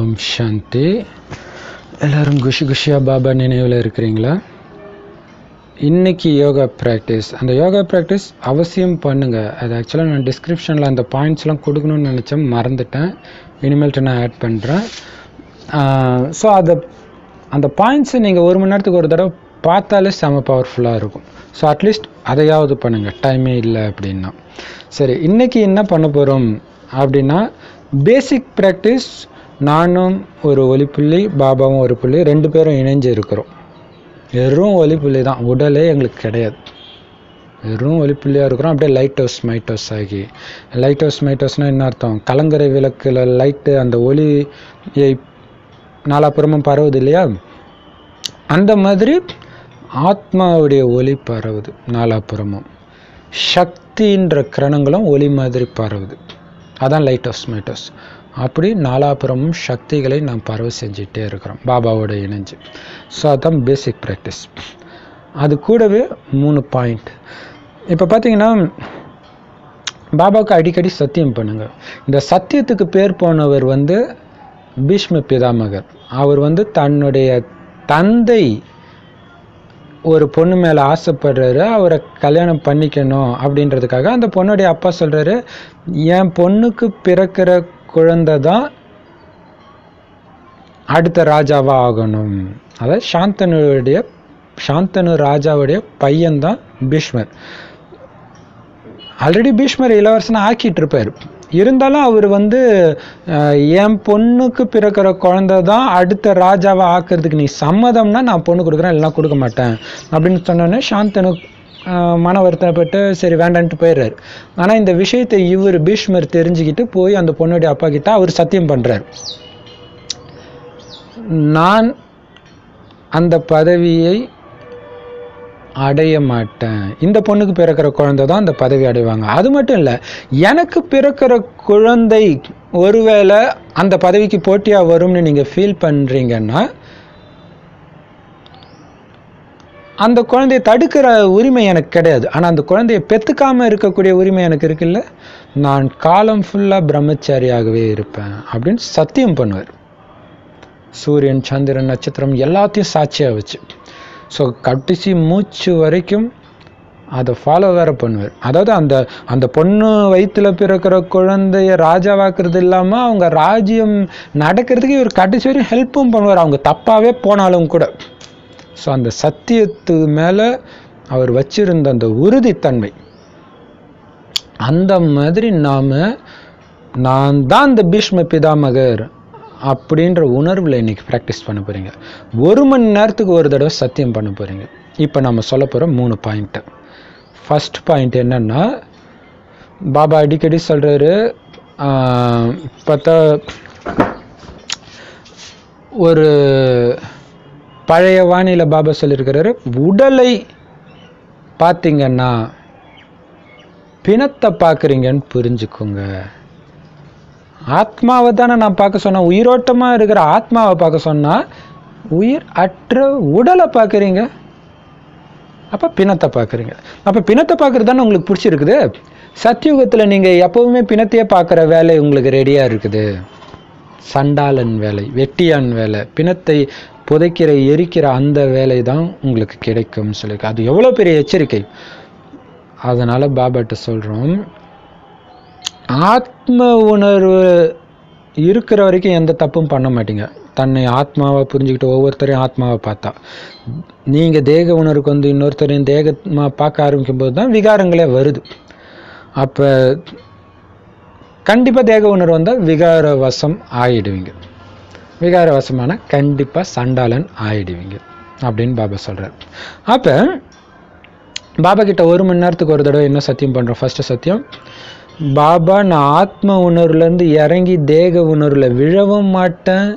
ஓம் சாந்தி. எல்லோரும் குஷி குஷியாக பாபா நினைவில் இருக்கிறீங்களா? இன்றைக்கி யோகா ப்ராக்டிஸ், அந்த யோகா ப்ராக்டிஸ் அவசியம் பண்ணுங்கள். அது ஆக்சுவலாக நான் டிஸ்கிரிப்ஷனில் அந்த பாயிண்ட்ஸ்லாம் கொடுக்கணும்னு நினச்சேன், மறந்துட்டேன். இனிமேல்ட்டு நான் ஆட் பண்ணுறேன். ஸோ அந்த பாயிண்ட்ஸை நீங்கள் 1 மணி நேரத்துக்கு ஒரு தடவை பார்த்தாலே செம பவர்ஃபுல்லாக இருக்கும். ஸோ அட்லீஸ்ட் அதையாவது பண்ணுங்கள், டைமே இல்லை அப்படின்னா. சரி, இன்றைக்கி என்ன பண்ண போகிறோம் அப்படின்னா, பேசிக் ப்ராக்டிஸ். நானும் ஒரு ஒலிப்புள்ளி, பாபாவும் ஒரு புள்ளி, 2 பேரும் இணைஞ்சு இருக்கிறோம். வெறும் ஒலிப்புள்ளி தான், உடலே எங்களுக்கு கிடையாது. வெறும் ஒலிப்புள்ளியாக இருக்கிறோம். அப்படியே லைட் ஹவுஸ் மைட் ஹவுஸ் ஆகி, லைட் ஹவுஸ் மைட் ஹவுஸ்னால் என்ன அர்த்தம்? கலங்கரை விளக்கில் லைட்டு அந்த ஒளியை நாலாப்புறமும் பரவுது இல்லையா? அந்த மாதிரி ஆத்மாவுடைய ஒளி பரவுது நாலாப்புறமும். சக்தின்ற கிரணங்களும் ஒளி மாதிரி பரவுது. அதான் லைட் ஹவுஸ் மைட் ஹவுஸ். அப்படி நாலாப்புறமும் சக்திகளை நாம் பரவ செஞ்சுட்டே இருக்கிறோம் பாபாவோட இணைஞ்சு. ஸோ அதுதான் பேசிக் ப்ராக்டிஸ். அது கூடவே 3 பாயிண்ட். இப்போ பார்த்தீங்கன்னா, பாபாவுக்கு அடிக்கடி சத்தியம் பண்ணுங்க. இந்த சத்தியத்துக்கு பேர் போனவர் பீஷ்ம பிதாமகர். அவர் தன்னுடைய தந்தை ஒரு பொண்ணு மேலே ஆசைப்படுறாரு, அவரை கல்யாணம் பண்ணிக்கணும் அப்படின்றதுக்காக அந்த பொண்ணுடைய அப்பா சொல்கிறாரு, என் பொண்ணுக்கு பிறக்கிற குழந்தை தான் அடுத்த ராஜாவாக ஆகணும். அதாவது சாந்தனு ராஜாவுடைய பையன்தான் பீஷ்மர். ஆல்ரெடி பீஷ்மர் இளவரசனை ஆக்கிட்டு இருப்பார். இருந்தாலும் அவர் என் பொண்ணுக்கு பிறக்கிற குழந்தை தான் அடுத்த ராஜாவை ஆக்கிறதுக்கு நீ சம்மதம்னா நான் பொண்ணு கொடுக்குறேன், இல்லைனா கொடுக்க மாட்டேன் அப்படின்னு சொன்னோன்னே சாந்தனு மன வருத்தப்பட்டு சரி வேண்டான்ட்டு போயிடுறாரு. ஆனால் இந்த விஷயத்தை இவர் பீஷ்மர் தெரிஞ்சுக்கிட்டு போய் அந்த பொண்ணுடைய அப்பா கிட்ட அவர் சத்தியம் பண்ணுறார், நான் அந்த பதவியை அடைய மாட்டேன், இந்த பொண்ணுக்கு பிறக்கிற குழந்தை தான் அந்த பதவி அடைவாங்க. அது மட்டும் இல்லை, எனக்கு பிறக்கிற குழந்தை ஒருவேளை அந்த பதவிக்கு போட்டியாக வரும்னு நீங்கள் ஃபீல் பண்ணுறீங்கன்னா அந்த குழந்தையை தடுக்கிற உரிமை எனக்கு கிடையாது. ஆனால் அந்த குழந்தையை பெற்றுக்காமல் இருக்கக்கூடிய உரிமை எனக்கு இருக்குல்ல, நான் காலம் ஃபுல்லாக பிரம்மச்சாரியாகவே இருப்பேன் அப்படின்னு சத்தியம் பண்ணுவார். சூரியன், சந்திரன், நட்சத்திரம் எல்லாத்தையும் சாட்சியாக வச்சு. ஸோ கடைசி மூச்சு வரைக்கும் அதை ஃபாலோ வேறு பண்ணுவார். அதாவது அந்த பொண்ணு வயிற்றில் பிறக்கிற குழந்தைய ராஜாவாக்குறது இல்லாமல் அவங்க ராஜ்யம் நடக்கிறதுக்கு இவர் கடைசி வரையும் ஹெல்ப்பும் பண்ணுவார், அவங்க தப்பாகவே போனாலும் கூட. ஸோ அந்த சத்தியத்து மேலே அவர் வச்சிருந்த அந்த உறுதித்தன்மை, அந்த மாதிரி நான் தான் இந்த பீஷ்ம பிதாமகர் அப்படின்ற உணர்வில் இன்றைக்கி ப்ராக்டிஸ் பண்ண போகிறீங்க. 1 மணி நேரத்துக்கு ஒரு தடவை சத்தியம் பண்ண போகிறீங்க. இப்போ நம்ம சொல்ல போகிற 3 பாயிண்ட்டு. ஃபஸ்ட் பாயிண்ட் என்னென்னா, பாபா அடிக்கடி சொல்கிறாரு, பார்த்தா ஒரு பழைய வாணியில் பாபா சொல்லியிருக்கிறாரு, உடலை பார்த்தீங்கன்னா பிணத்தை பார்க்குறீங்கன்னு புரிஞ்சுக்கோங்க. ஆத்மாவை தானே நான் பார்க்க சொன்னேன், உயிரோட்டமாக இருக்கிற ஆத்மாவை பார்க்க சொன்னால் உயிர் அற்ற உடலை பார்க்குறீங்க, அப்போ பிணத்தை பார்க்குறீங்க. அப்போ பிணத்தை பார்க்குறது தானே உங்களுக்கு பிடிச்சிருக்குது. சத்தியுகத்தில் நீங்கள் எப்போவுமே பிணத்தையே பார்க்குற வேலை உங்களுக்கு ரெடியாக இருக்குது. சண்டாளன் வேலை, வெட்டியான் வேலை, பிணத்தை புதைக்கிற எரிக்கிற அந்த வேலை தான் உங்களுக்கு கிடைக்கும்னு சொல்லியிருக்கு. அது எவ்வளோ பெரிய எச்சரிக்கை. அதனால் பாபாட்ட சொல்கிறோம், ஆத்ம உணர்வு இருக்கிற வரைக்கும் எந்த தப்பும் பண்ண மாட்டீங்க. தன்னை ஆத்மாவை புரிஞ்சுக்கிட்டு ஒவ்வொருத்தரையும் ஆத்மாவை பார்த்தா, நீங்கள் தேக உணர்வுக்கு இன்னொருத்தரையும் தேகமாக பார்க்க ஆரம்பிக்கும் போது தான் விகாரங்களே வருது. அப்போ கண்டிப்பாக தேக உணர்வு வந்தால் விகார வசம் ஆகிடுவீங்க. விகார வசமான கண்டிப்பாக சண்டாளன் ஆகிடுவீங்க அப்படின்னு பாபா சொல்கிறார். அப்போ பாபா கிட்ட 1 மணி நேரத்துக்கு ஒரு தடவை என்ன சத்தியம் பண்ணுறோம்? ஃபஸ்ட்டு சத்தியம், பாபா நான் ஆத்ம உணர்வுலேருந்து இறங்கி தேக உணர்வில் விழவும் மாட்டேன்,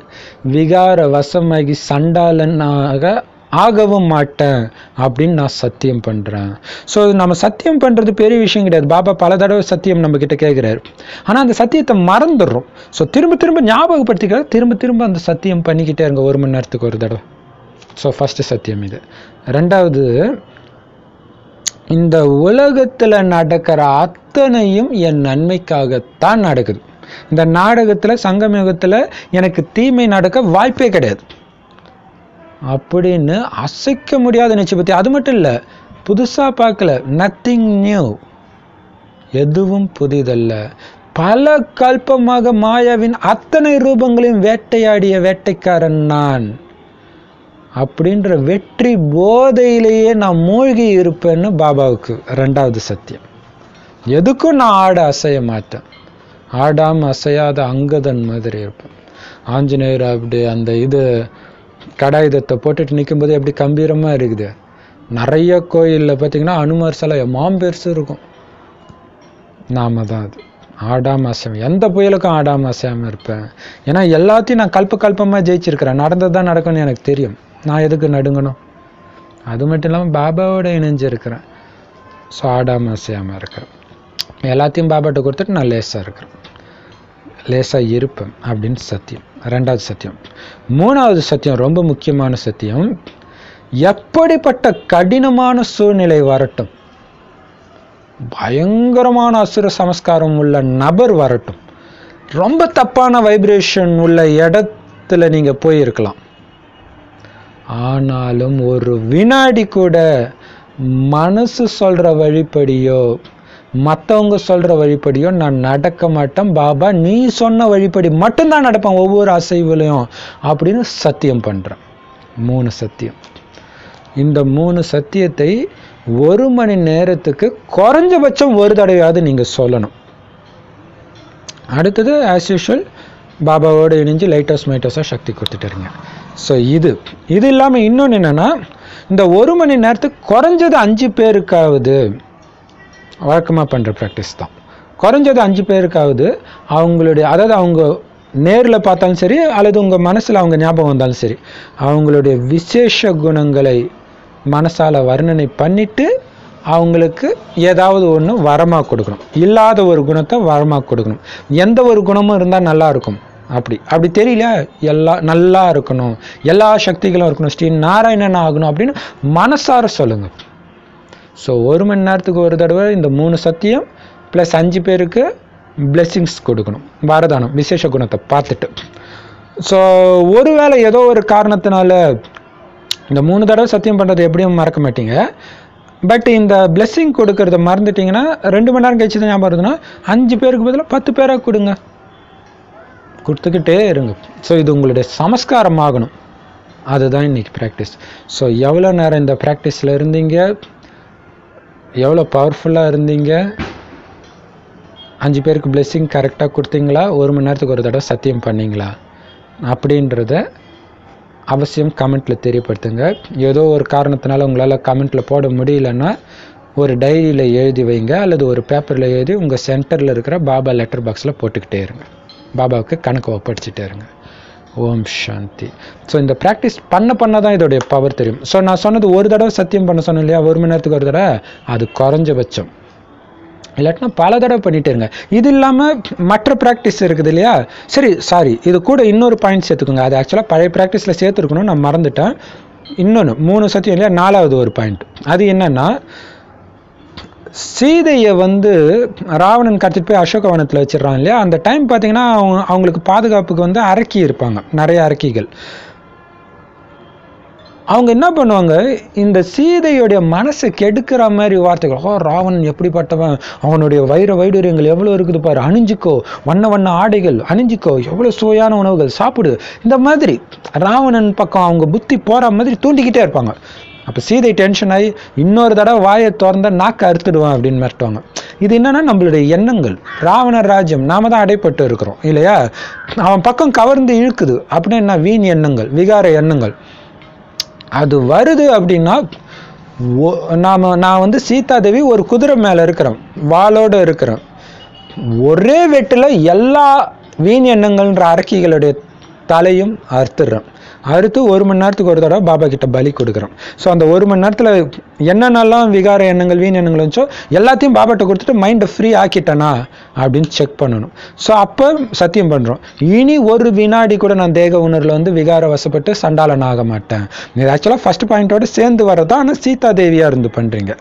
விகார வசமாகி சண்டாளனாக ஆகவும் மாட்டேன் அப்படின்னு நான் சத்தியம் பண்ணுறேன். ஸோ நம்ம சத்தியம் பண்ணுறது பெரிய விஷயம் கிடையாது. பாபா பல தடவை சத்தியம் நம்மக்கிட்ட கேட்குறாரு, ஆனால் அந்த சத்தியத்தை மறந்துடுறோம். ஸோ திரும்ப ஞாபகப்படுத்திக்கிறார், திரும்ப அந்த சத்தியம் பண்ணிக்கிட்டே இருங்க 1 மணி நேரத்துக்கு ஒரு தடவை. ஸோ ஃபஸ்ட்டு சத்தியம் இது. 2வது, இந்த உலகத்தில் நடக்கிற அத்தனையும் என் நன்மைக்காகத்தான் நடக்குது. இந்த நாடகத்தில் சங்கம் யுகத்தில் எனக்கு தீமை நடக்க வாய்ப்பே கிடையாது அப்படின்னு அசைக்க முடியாத நிச்சயம் பற்றி. அது மட்டும் இல்லை, புதுசாக பார்க்கல, நத்திங் நியூ, எதுவும் புதிதல்ல. பல கல்பமாக மாயாவின் அத்தனை ரூபங்களையும் வேட்டையாடிய வேட்டைக்காரன் நான் அப்படின்ற வெற்றி போதையிலேயே நான் மூழ்கி இருப்பேன்னு பாபாவுக்கு 2வது சத்தியம். எதுக்கும் நான் ஆட அசைய மாட்டேன், ஆடாமல் அசையாத அங்கதன் மாதிரி இருப்பேன். ஆஞ்சநேயர் அப்படி அந்த இது கடாயுதத்தை போட்டுட்டு நிற்கும்போது எப்படி கம்பீரமாக இருக்குது. நிறைய கோயிலில் பார்த்தீங்கன்னா அனுமார் சிலை மாம்பெருசு இருக்கும். நாம தான் அது ஆடாமல் அசைவேன், எந்த புயலுக்கும் ஆடாமல் அசையாமல் இருப்பேன். ஏன்னா எல்லாத்தையும் நான் கல்பமாக ஜெயிச்சிருக்கிறேன், நடந்தது தான் நடக்கும்னு எனக்கு தெரியும். நான் எதுக்கு நடுங்கணும்? அது மட்டும் இல்லாமல் பாபாவோட இணைஞ்சிருக்கிறேன். ஸோ ஆடாமல் அசையாமல் இருக்கிறேன். எல்லாத்தையும் பாபாட்ட கொடுத்துட்டு நான் லேசாக இருக்கிறேன், லேசாக இருப்பேன் அப்படின்னு சத்தியம். 2வது சத்தியம். 3வது சத்தியம் ரொம்ப முக்கியமான சத்தியம். எப்படிப்பட்ட கடினமான சூழ்நிலை வரட்டும், பயங்கரமான அசுர சமஸ்காரம் உள்ள நபர் வரட்டும், ரொம்ப தப்பான வைப்ரேஷன் உள்ள இடத்துல நீங்க போயிருக்கலாம், ஆனாலும் ஒரு வினாடி கூட மனசு சொல்ற வழிப்படியோ மற்றவங்க சொல்ற வழிப்படியோ நான் நடக்க மாட்டேன். பாபா நீ சொன்ன வழிப்படி மட்டும்தான் நடப்பேன் ஒவ்வொரு அசைவுலையும் அப்படின்னு சத்தியம் பண்றேன். 3 சத்தியம். இந்த 3 சத்தியத்தை 1 மணி நேரத்துக்கு குறைஞ்சபட்சம் ஒரு தடவையாவது நீங்க சொல்லணும். அடுத்தது ஆஸ் யூஷுவல் பாபாவோடு இணைஞ்சு லைட் ஹவுஸ் மைட் ஹவுஸாக சக்தி கொடுத்துட்டுருங்க. ஸோ இது இல்லாமல் இன்னொன்று என்னன்னா, இந்த 1 மணி நேரத்துக்கு குறைஞ்சது 5 பேருக்காவது வழக்கமாக பண்ணுற ப்ராக்டிஸ் தான். குறைஞ்சது 5 பேருக்காவது அவங்களுடைய, அதாவது அவங்க நேரில் பார்த்தாலும் சரி அல்லது உங்கள் மனசில் அவங்க ஞாபகம் வந்தாலும் சரி, அவங்களுடைய விசேஷ குணங்களை மனசால் வர்ணனை பண்ணிட்டு அவங்களுக்கு ஏதாவது ஒன்று வரமாக கொடுக்கணும். இல்லாத ஒரு குணத்தை வரமாக கொடுக்கணும். எந்த ஒரு குணமும் இருந்தால் நல்லா இருக்கும், அப்படி தெரியல, நல்லா இருக்கணும், எல்லா சக்திகளும் இருக்கணும், ஸ்ரீ நாராயணன் ஆகணும் அப்படின்னு மனசார சொல்லுங்கள். ஸோ 1 மணி நேரத்துக்கு ஒரு தடவை இந்த 3 சத்தியம் ப்ளஸ் 5 பேருக்கு பிளெஸ்ஸிங்ஸ் கொடுக்கணும், வரதானம், விசேஷ குணத்தை பார்த்துட்டு. ஸோ ஒருவேளை ஏதோ ஒரு காரணத்தினால இந்த 3 தடவை சத்தியம் பண்ணுறது எப்படியும் மறக்க மாட்டீங்க. பட் இந்த பிளெஸ்ஸிங் கொடுக்கறத மறந்துட்டீங்கன்னா 2 மணி நேரம் கழிச்சு தான் ஞாபகம் இருந்ததுன்னா 5 பேருக்கு பதிலாக 10 பேராக கொடுங்க, கொடுத்துக்கிட்டே இருங்க. ஸோ இது உங்களுடைய சமஸ்காரம் ஆகணும். அதுதான் இன்னைக்கு ப்ராக்டிஸ். ஸோ எவ்வளோ நேரம் இந்த ப்ராக்டிஸில் இருந்தீங்க, எவ்வளோ பவர்ஃபுல்லாக இருந்தீங்க, 5 பேருக்கு பிளெஸ்ஸிங் கரெக்டாக கொடுத்தீங்களா, 1 மணி நேரத்துக்கு ஒரு தடவை சத்தியம் பண்ணிங்களா அப்படின்றத அவசியம் கமெண்ட்டில் தெரியப்படுத்துங்க. ஏதோ ஒரு காரணத்தினால உங்களால் கமெண்ட்டில் போட முடியலன்னா ஒரு டைரியில் எழுதி வைங்க அல்லது ஒரு பேப்பரில் எழுதி உங்கள் சென்டரில் இருக்கிற பாபா லெட்டர் பாக்ஸில் போட்டுக்கிட்டே இருங்க, பாபாவுக்கு கணக்கு ஒப்படைச்சிட்டே இருங்க. ஓம் சாந்தி. ஸோ இந்த ப்ராக்டிஸ் பண்ண தான் இதோடைய பவர் தெரியும். ஸோ நான் சொன்னது ஒரு தடவை சத்தியம் பண்ண சொன்னேன் இல்லையா, 1 மணி நேரத்துக்கு ஒரு தடவை, அது குறைஞ்சபட்சம். இல்லாட்டினா பல தடவை பண்ணிட்டே இருங்க. இது இல்லாமல் மற்ற ப்ராக்டிஸ் இருக்குது இல்லையா, சாரி இது கூட இன்னொரு பாயிண்ட் சேர்த்துக்கோங்க. அது ஆக்சுவலாக பழைய ப்ராக்டிஸில் சேர்த்துருக்கணும், நான் மறந்துட்டேன். இன்னொன்று 3 சத்தியம் இல்லையா, 4வது ஒரு பாயிண்ட். அது என்னன்னா, சீதையை ராவணன் கடத்திட்டு போய் அசோகவனத்தில் வச்சிடறான் இல்லையா, அந்த டைம் பார்த்தீங்கன்னா அவங்களுக்கு பாதுகாப்புக்கு அரக்கி இருப்பாங்க, நிறைய அரக்கிகள். அவங்க என்ன பண்ணுவாங்க, இந்த சீதையுடைய மனசை கெடுக்கிற மாதிரி வார்த்தைகள், ராவணன் எப்படிப்பட்டவன், அவனுடைய வைடூரியங்கள் எவ்வளோ இருக்குது பாரு, அணிஞ்சிக்கோ, வண்ண ஆடைகள் அணிஞ்சிக்கோ, எவ்வளோ சுவையான உணவுகள் சாப்பிடு, இந்த மாதிரி ராவணன் பக்கம் அவங்க புத்தி போகிற மாதிரி தூண்டிக்கிட்டே இருப்பாங்க. அப்போ சீதை டென்ஷன் ஆகி இன்னொரு தடவை வாயை திறந்த நாக்கு அறுத்துடுவான் அப்படின்னு மிரட்டுவாங்க. இது என்னன்னா நம்மளுடைய எண்ணங்கள். ராவணர் ராஜ்யம் நாம தான் அடைப்பட்டு இருக்கிறோம் இல்லையா, அவன் பக்கம் கவர்ந்து இழுக்குது அப்படின்னா வீண் எண்ணங்கள், விகார எண்ணங்கள் அது வருது. அப்படின்னா நான் சீதா தேவி ஒரு குதிரை மேலே இருக்கிறேன், வாளோடு இருக்கிறேன், ஒரே வெட்டில் எல்லா வீண் எண்ணங்கள்ன்ற அரக்கிகளுடைய தலையும் அறுத்துடுறேன். அறுத்து 1 மணி நேரத்துக்கு ஒரு தடவை பாபா கிட்ட பலி கொடுக்குறோம். ஸோ அந்த 1 மணி நேரத்தில் என்னென்னலாம் விகார எண்ணங்கள் வீண் எண்ணங்கள் இருந்துச்சோ எல்லாத்தையும் பாபாட்ட கொடுத்துட்டு மைண்டை ஃப்ரீ ஆக்கிட்டேனா அப்படின்னு செக் பண்ணணும். ஸோ அப்போ சத்தியம் பண்ணுறோம், இனி ஒரு வினாடி கூட நான் தேக உணர்வில் வந்து விகார வசப்பட்டு சண்டாளன் ஆக மாட்டேன். இது ஆக்சுவலாக ஃபர்ஸ்ட் பாயிண்டோட சேர்ந்து வரதா, ஆனால் சீதா தேவியாக இருந்து பண்ணுறீங்க.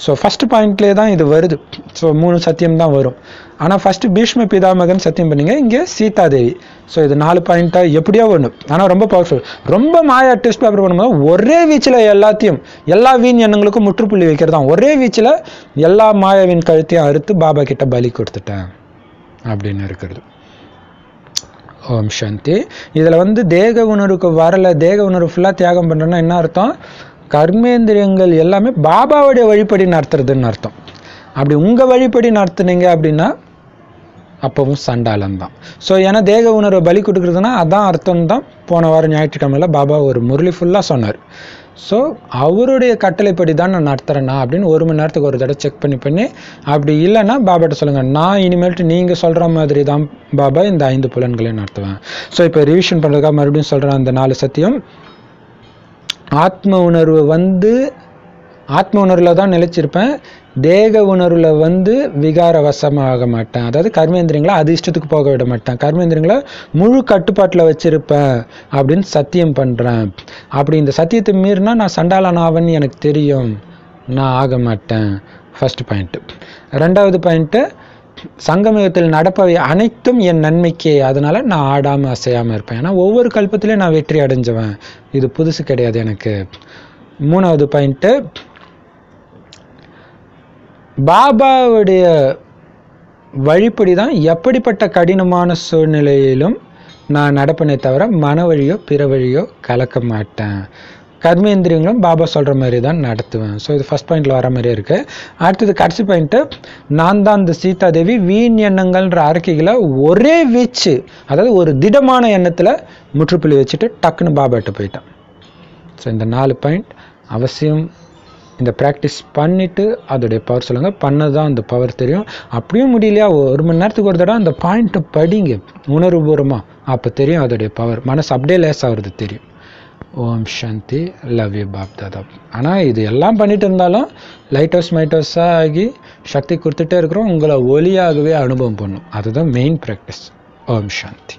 ஸோ ஃபர்ஸ்ட் பாயிண்ட்லேயே தான் இது வருது. ஸோ 3 சத்தியம் தான் வரும். ஆனால் ஃபர்ஸ்ட் பீஷ்ம பிதாமகன் சத்தியம் பண்ணீங்க, இங்கே சீதா தேவி. ஸோ இது 4 பாயிண்ட்டாக எப்படியோ ஒன்று. ஆனால் ரொம்ப பவர்ஃபுல். ரொம்ப மாயா டெஸ்ட் பேப்பர் பண்ணும்போது ஒரே வீச்சில் எல்லா வீண் எண்ணங்களுக்கும் முற்றுப்புள்ளி வைக்கிறது தான். ஒரே வீச்சில் எல்லா மாயாவின் கழுத்தையும் அறுத்து பாபா கிட்ட பலி கொடுத்துட்டேன் அப்படின்னு இருக்கிறது. ஓம் சாந்தி. இதில் வந்து தேக உணர்வுக்கு வரல, தேக உணர்வு ஃபுல்லாக தியாகம் பண்ணுறேன்னா என்ன அர்த்தம்? கர்மேந்திரியங்கள் எல்லாமே பாபாவுடைய வழிபடி நடத்துறதுன்னு அர்த்தம். அப்படி உங்கள் வழிபடி நடத்துனீங்க அப்படின்னா அப்பவும் சண்டாளம் தான். ஸோ ஏன்னா தேக உணர்வை பலி கொடுக்குறதுனா அதான் அர்த்தம் தான். போன வாரம் ஞாயிற்றுக்கிழமையில் பாபா ஒரு முரளி ஃபுல்லாக சொன்னார். ஸோ அவருடைய கட்டளைப்படி தான் நான் நடத்துகிறேன்னா அப்படின்னு 1 மணி நேரத்துக்கு ஒரு தடவை செக் பண்ணி அப்படி இல்லைன்னா பாபாட்ட சொல்லுங்கள், நான் இனிமேல்ட்டு நீங்கள் சொல்கிற மாதிரி தான் பாபா இந்த 5 புலன்களையும் நடத்துவேன். ஸோ இப்போ ரிவிஷன் பண்ணுறதுக்காக மறுபடியும் சொல்கிறேன். அந்த 4 சத்தியம். ஆத்ம உணர்வு வந்து ஆத்ம உணர்வில் தான் நிலைச்சிருப்பேன். தேக உணர்வில் வந்து விகார வசமாக மாட்டேன். அதாவது கர்மேந்திரியங்களை அது இஷ்டத்துக்கு போக விட மாட்டேன். கர்மேந்திரியங்களை முழு கட்டுப்பாட்டில் வச்சிருப்பேன் அப்படின்னு சத்தியம் பண்ணுறேன். அப்படி இந்த சத்தியத்தை மீறினா நான் சண்டாளன் ஆவேன்னு எனக்கு தெரியும், நான் ஆக மாட்டேன். First point. 2வது பாயிண்ட்டு, சங்கமயுகத்தில் நடப்பவை அனைத்தும் என் நன்மைக்கே, அதனால நான் ஆடாமல் அசையாமல் இருப்பேன். ஏன்னா ஒவ்வொரு கல்பத்திலையும் நான் வெற்றி அடைஞ்சவன், இது புதுசு கிடையாது எனக்கு. 3வது பாயிண்ட்டு, பாபாவுடைய வழிப்படி தான் எப்படிப்பட்ட கடினமான சூழ்நிலையிலும் நான் நடப்பனே தவிர மன வழியோ பிற வழியோ கலக்க மாட்டேன். கர்மேந்திரியங்களும் பாபா சொல்கிற மாதிரி தான் நடத்துவேன். ஸோ இது ஃபர்ஸ்ட் பாயிண்டில் வர மாதிரியே இருக்குது. அடுத்தது கடைசி பாயிண்ட்டு, நான் தான் இந்த சீதா தேவி வீண் எண்ணங்கள்ன்ற அறிக்கைகளை ஒரே வீச்சு, அதாவது ஒரு திடமான எண்ணத்தில் முற்றுப்புள்ளி வச்சுட்டு டக்குன்னு பாபாட்ட போயிட்டேன். ஸோ இந்த 4 பாயிண்ட் அவசியம் இந்த ப்ராக்டிஸ் பண்ணிவிட்டு அதோடைய பவர் சொல்லுங்கள். பண்ணதான் அந்த பவர் தெரியும். அப்படியும் முடியலையா 1 மணி நேரத்துக்கு ஒரு தடவை அந்த பாயிண்ட்டை படிங்க உணர்வுபூர்வமாக, அப்போ தெரியும் அதோடைய பவர். மனசு அப்படியே லேஸ் ஆகுறது தெரியும். ஓம் சாந்தி. லவ் யூ பாப் தாதா. ஆனால் இது எல்லாம் பண்ணிட்டு இருந்தாலும் லைட் ஹவுஸாக ஆகி சக்தி கொடுத்துட்டே இருக்கிறோம். உங்களை ஒளியாகவே அனுபவம் பண்ணும். அதுதான் மெயின் ப்ராக்டிஸ். ஓம் சாந்தி.